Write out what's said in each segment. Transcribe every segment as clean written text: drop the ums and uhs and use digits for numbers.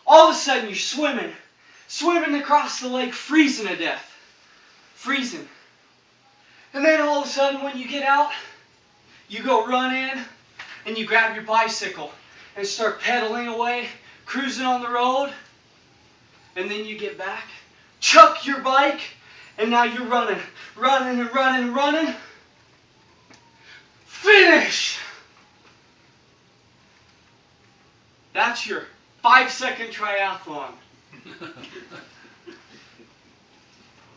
All of a sudden, you're swimming across the lake, freezing to death. Freezing. And then all of a sudden, when you get out, you go run in, and you grab your bicycle and start pedaling away, cruising on the road. And then you get back, chuck your bike, and now you're running. Finish! That's your 5-second triathlon.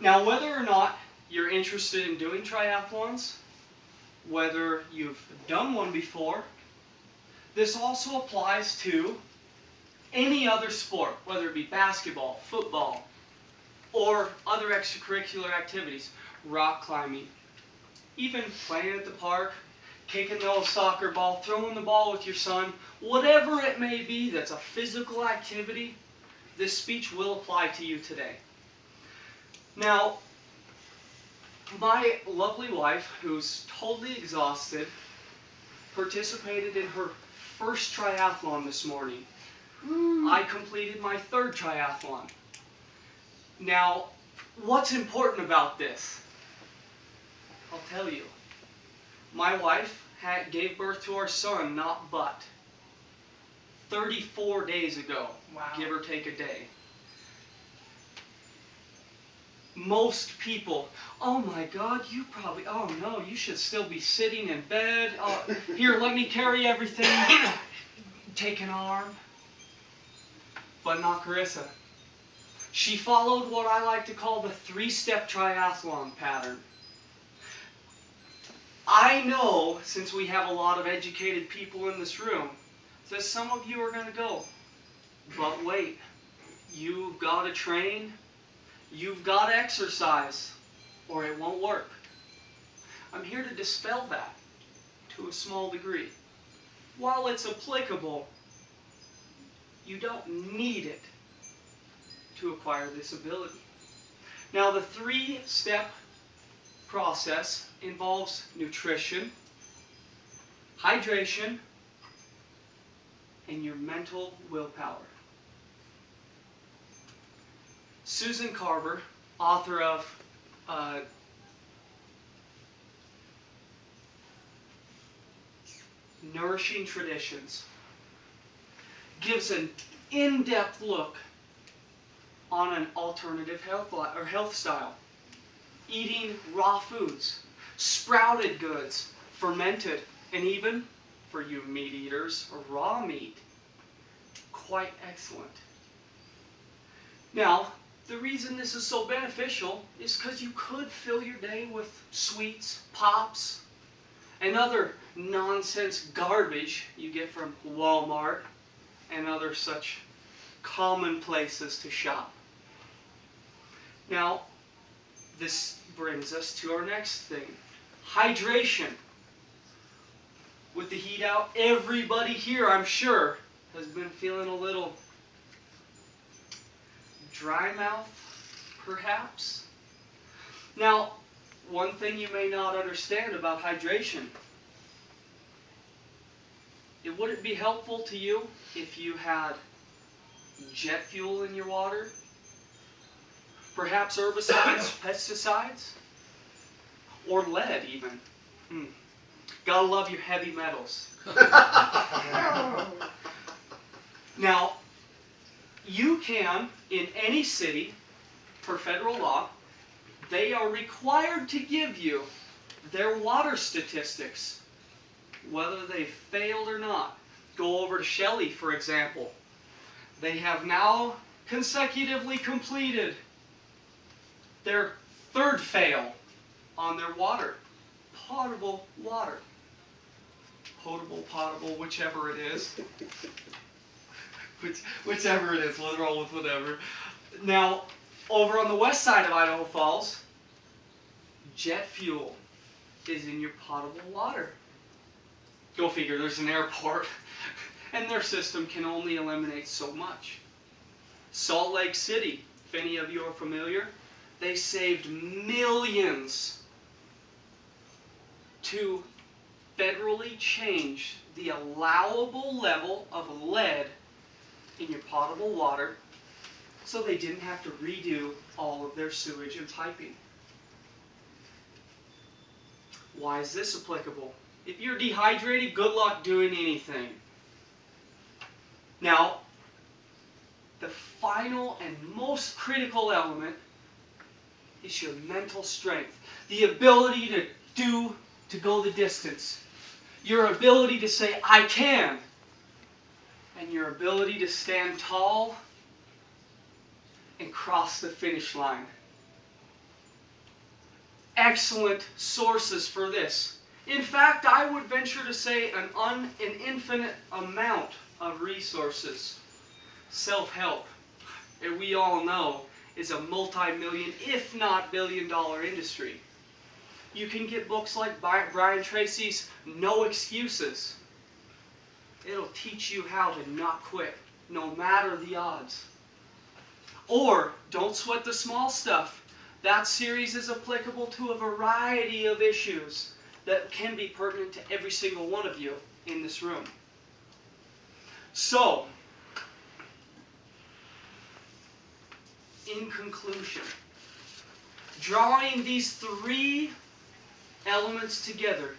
Now, whether or not you're interested in doing triathlons, whether you've done one before, this also applies to any other sport, whether it be basketball, football, or other extracurricular activities, rock climbing, even playing at the park, kicking the old soccer ball, throwing the ball with your son, whatever it may be that's a physical activity, this speech will apply to you today. Now, my lovely wife, who's totally exhausted, participated in her first triathlon this morning. I completed my third triathlon. Now, what's important about this? I'll tell you. My wife gave birth to our son, not but, 34 days ago, Wow. Give or take a day. Most people, oh my God, oh no, you should still be sitting in bed. Here, let me carry everything. Take an arm. But not Carissa. She followed what I like to call the 3-step triathlon pattern. I know, since we have a lot of educated people in this room, that some of you are going to go, but wait, you've got to train, you've got to exercise, or it won't work. I'm here to dispel that to a small degree. While it's applicable, you don't need it to acquire this ability. Now, the 3-step process involves nutrition, hydration, and your mental willpower. Susan Carver, author of Nourishing Traditions, gives an in-depth look on an alternative health style. Eating raw foods, sprouted goods, fermented, and even, for you meat eaters, raw meat. Quite excellent. Now, the reason this is so beneficial is because you could fill your day with sweets, pops, and other nonsense garbage you get from Walmart and other such common places to shop. Now, this brings us to our next thing. Hydration. With the heat out, everybody here, I'm sure, has been feeling a little dry mouth, perhaps. Now, one thing you may not understand about hydration. It wouldn't be helpful to you if you had jet fuel in your water, perhaps herbicides, pesticides, or lead even. Gotta love your heavy metals. Now, you can, in any city, per federal law, they are required to give you their water statistics, whether they failed or not. Go over to Shelley, for example. They have now consecutively completed their 3rd fail on their water. Potable water. Potable, whichever it is. Whichever it is, we'll roll with whatever. Now, over on the west side of Idaho Falls, jet fuel is in your potable water. Go figure, there's an airport, and their system can only eliminate so much. Salt Lake City, if any of you are familiar, they saved millions to federally change the allowable level of lead in your potable water so they didn't have to redo all of their sewage and piping. Why is this applicable? If you're dehydrated, good luck doing anything. Now, the final and most critical element is your mental strength. The ability to go the distance. Your ability to say, I can. And your ability to stand tall and cross the finish line. Excellent sources for this. In fact, I would venture to say an infinite amount of resources. Self-help, and we all know, is a multi-million, if not billion-dollar industry. You can get books like Brian Tracy's No Excuses. It'll teach you how to not quit, no matter the odds. Or Don't Sweat the Small Stuff. That series is applicable to a variety of issues that can be pertinent to every single one of you in this room. So, in conclusion, drawing these three elements together,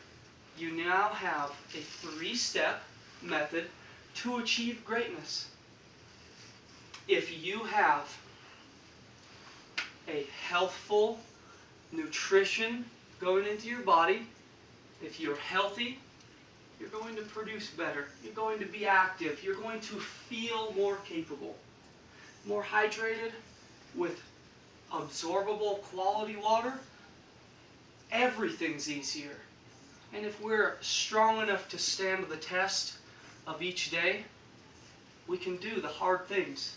you now have a three-step method to achieve greatness. If you have a healthful nutrition going into your body, if you're healthy, you're going to produce better. You're going to be active. You're going to feel more capable. More hydrated, with absorbable quality water, everything's easier. And if we're strong enough to stand the test of each day, we can do the hard things.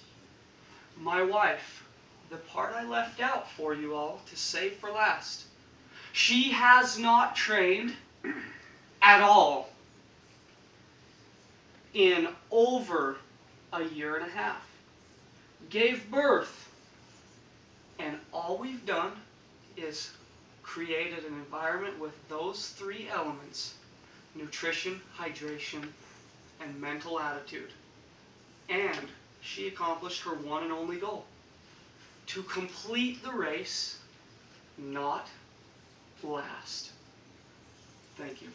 My wife, the part I left out for you all to save for last, she has not trained at all in over a year and a half. Gave birth, and all we've done is created an environment with those three elements: nutrition, hydration, and mental attitude. And she accomplished her one and only goal: to complete the race, not last. Thank you.